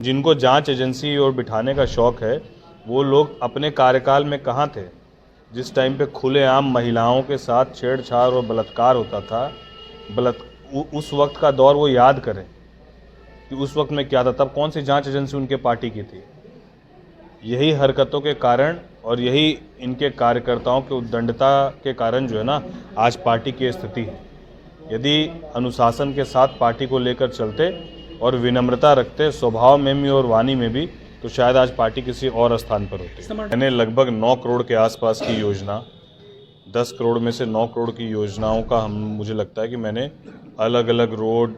जिनको जांच एजेंसी और बिठाने का शौक है वो लोग अपने कार्यकाल में कहाँ थे, जिस टाइम पे खुलेआम महिलाओं के साथ छेड़छाड़ और बलात्कार होता था। उस वक्त का दौर वो याद करें कि उस वक्त में क्या था, तब कौन सी जांच एजेंसी उनके पार्टी की थी। यही हरकतों के कारण और यही इनके कार्यकर्ताओं की उद्दंडता के कारण जो है ना, आज पार्टी की स्थिति है। यदि अनुशासन के साथ पार्टी को लेकर चलते और विनम्रता रखते स्वभाव में भी और वाणी में भी, तो शायद आज पार्टी किसी और स्थान पर होती। मैंने लगभग 9 करोड़ के आसपास की योजना, 10 करोड़ में से 9 करोड़ की योजनाओं का मुझे लगता है कि मैंने अलग अलग रोड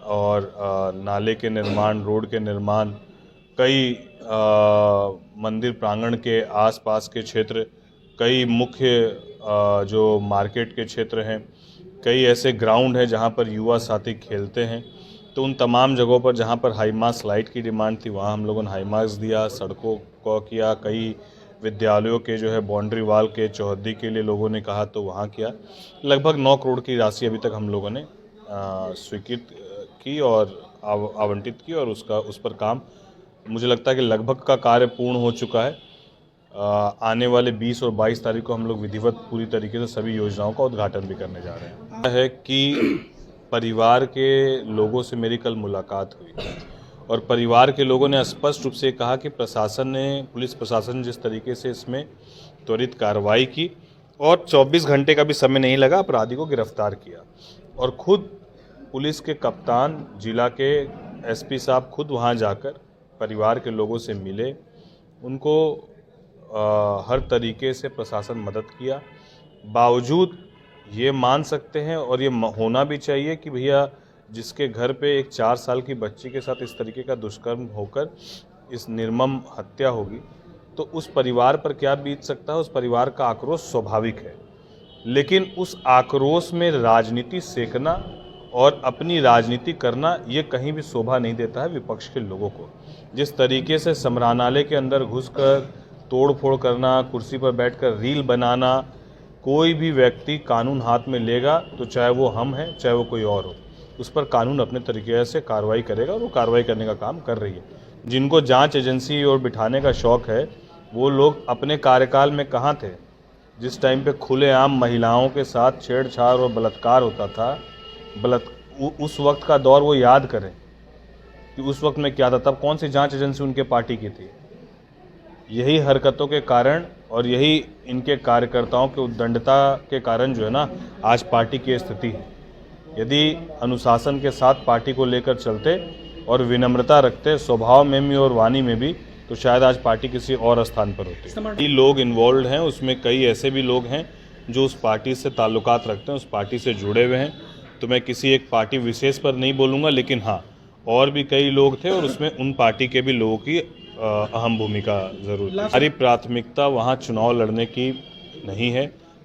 और नाले के निर्माण, रोड के निर्माण, कई मंदिर प्रांगण के आसपास के क्षेत्र, कई मुख्य जो मार्केट के क्षेत्र हैं, कई ऐसे ग्राउंड हैं जहां पर युवा साथी खेलते हैं, तो उन तमाम जगहों पर जहां पर हाई मास्ट लाइट की डिमांड थी वहां हम लोगों ने हाई मास्ट दिया, सड़कों को किया, कई विद्यालयों के जो है बाउंड्री वाल के चौहद्दी के लिए लोगों ने कहा तो वहां किया। लगभग 9 करोड़ की राशि अभी तक हम लोगों ने स्वीकृत की और आवंटित की, और उस पर काम मुझे लगता है कि लगभग का कार्य पूर्ण हो चुका है। आने वाले 20 और 22 तारीख को हम लोग विधिवत पूरी तरीके से सभी योजनाओं का उद्घाटन भी करने जा रहे हैं। है कि परिवार के लोगों से मेरी कल मुलाकात हुई और परिवार के लोगों ने स्पष्ट रूप से कहा कि पुलिस प्रशासन जिस तरीके से इसमें त्वरित कार्रवाई की और 24 घंटे का भी समय नहीं लगा, अपराधी को गिरफ्तार किया, और खुद पुलिस के कप्तान, जिला के एसपी साहब खुद वहां जाकर परिवार के लोगों से मिले, उनको हर तरीके से प्रशासन मदद किया। बावजूद ये मान सकते हैं और ये होना भी चाहिए कि भैया जिसके घर पे एक 4 साल की बच्ची के साथ इस तरीके का दुष्कर्म होकर इस निर्मम हत्या होगी तो उस परिवार पर क्या बीत सकता है। उस परिवार का आक्रोश स्वाभाविक है, लेकिन उस आक्रोश में राजनीति सेकना और अपनी राजनीति करना ये कहीं भी शोभा नहीं देता है विपक्ष के लोगों को। जिस तरीके से समरानालय के अंदर घुसकर तोड़ फोड़ करना, कुर्सी पर बैठकर रील बनाना, कोई भी व्यक्ति कानून हाथ में लेगा तो चाहे वो हम हैं चाहे वो कोई और हो, उस पर कानून अपने तरीके से कार्रवाई करेगा और वो कार्रवाई करने का काम कर रही है। जिनको जांच एजेंसी और बिठाने का शौक है वो लोग अपने कार्यकाल में कहाँ थे, जिस टाइम पे खुलेआम महिलाओं के साथ छेड़छाड़ और बलात्कार होता था। उस वक्त का दौर वो याद करें कि उस वक्त में क्या था, तब कौन सी जांच एजेंसी उनके पार्टी की थी। यही हरकतों के कारण और यही इनके कार्यकर्ताओं की उद्दंडता के कारण जो है ना, आज पार्टी की स्थिति है। यदि अनुशासन के साथ पार्टी को लेकर चलते और विनम्रता रखते स्वभाव में भी और वाणी में भी, तो शायद आज पार्टी किसी और स्थान पर होती। कई लोग इन्वॉल्व हैं, उसमें कई ऐसे भी लोग हैं जो उस पार्टी से ताल्लुकात रखते हैं, उस पार्टी से जुड़े हुए हैं। तो मैं किसी एक पार्टी विशेष पर नहीं बोलूँगा, लेकिन हाँ, और भी कई लोग थे और उसमें उन पार्टी के भी लोगों की अहम भूमिका जरूर। हमारी प्राथमिकता वहाँ चुनाव लड़ने की नहीं है,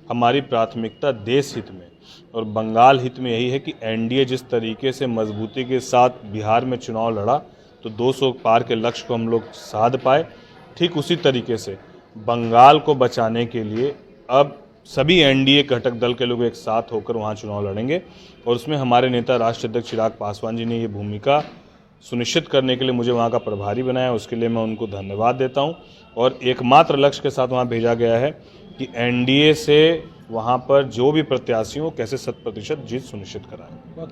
हमारी प्राथमिकता देश हित में और बंगाल हित में यही है कि एनडीए जिस तरीके से मजबूती के साथ बिहार में चुनाव लड़ा तो 200 पार के लक्ष्य को हम लोग साध पाए, ठीक उसी तरीके से बंगाल को बचाने के लिए अब सभी एनडीए घटक दल के लोग एक साथ होकर वहाँ चुनाव लड़ेंगे, और उसमें हमारे नेता राष्ट्रीय अध्यक्ष चिराग पासवान जी ने ये भूमिका सुनिश्चित करने के लिए मुझे वहाँ का प्रभारी बनाया। उसके लिए मैं उनको धन्यवाद देता हूँ, और एकमात्र लक्ष्य के साथ वहाँ भेजा गया है कि एनडीए से वहाँ पर जो भी प्रत्याशी हो कैसे 100% जीत सुनिश्चित कराएं।